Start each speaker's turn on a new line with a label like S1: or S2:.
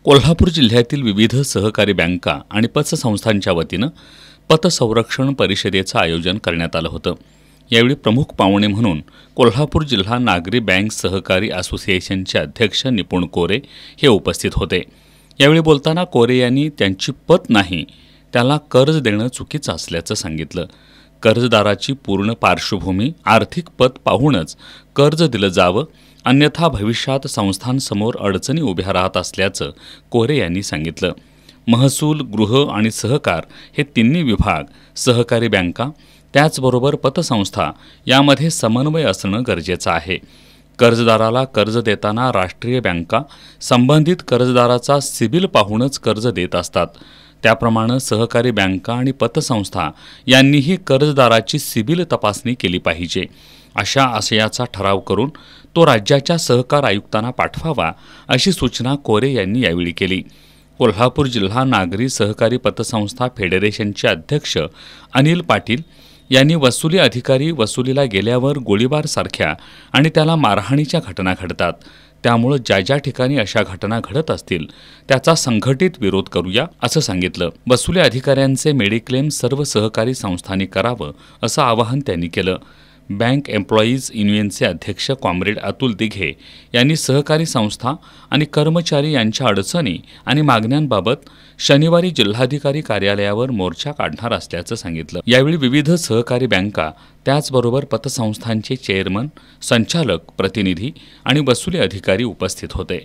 S1: कोल्हापूर जिल्ह्यातील विविध सहकारी बँका आणि पतसंस्थांच्या वतीनं पतसंरक्षण परिषदेचं आयोजन करण्यात आलं होतं। यावेळी प्रमुख पाहुणे म्हणून कोल्हापूर जिल्हा नागरी बँक सहकारी असोसिएशनचे अध्यक्ष निपुण कोरे हे उपस्थित होते। यावेळी बोलताना कोरे यांनी त्यांची पत नाही, त्याला कर्ज देणं चुकीचं असल्याचं सांगितलं। कर्जदाराची पूर्ण पार्श्वभूमी आर्थिक पत पाहूनच कर्ज दिलं जावं, अन्यथा भविष्यात संस्थांसमोर अडचणी उभ्या राहत असल्याचं कोरे यांनी सांगितलं। महसूल, गृह आणि सहकार हे तिन्ही विभाग, सहकारी बँका त्याचबरोबर पतसंस्था यामध्ये समन्वय असणं गरजेचं आहे। कर्जदाराला कर्ज देताना राष्ट्रीय बँका संबंधित कर्जदाराचा सिबिल पाहूनच कर्ज देत असतात। त्याप्रमाणे सहकारी बँका आणि पतसंस्था यांनीही कर्जदाराची सिबिल तपासणी केली पाहिजे, अशा आशयाचा ठराव करून तो राज्याच्या सहकार आयुक्तांना पाठवावा, अशी सूचना कोरे यांनी यावेळी केली। कोल्हापूर जिल्हा नागरी सहकारी पतसंस्था फेडरेशनचे अध्यक्ष अनिल पाटील यांनी वसुली अधिकारी वसुलीला गेल्यावर गोळीबार सारख्या आणि त्याला मारहाणीच्या घटना घडतात, त्यामुळे ज्या ठिकाणी अशा घटना घडत असतील त्याचा संघटित विरोध करूया, असं सांगितलं। वसुली अधिकाऱ्यांचे मेडिक्लेम सर्व सहकारी संस्थांनी करावं, असं आवाहन त्यांनी केलं। बँक एम्प्लॉईज युनियनचे अध्यक्ष कॉम्रेड अतुल दिघे यांनी सहकारी संस्था आणि कर्मचारी यांच्या अडचणी आणि मागण्यांबाबत शनिवारी जिल्हाधिकारी कार्यालयावर मोर्चा काढणार असल्याचं सांगितलं। यावेळी विविध सहकारी बँका त्याचबरोबर पतसंस्थांचे चेअरमन, संचालक, प्रतिनिधी आणि वसुली अधिकारी उपस्थित होते।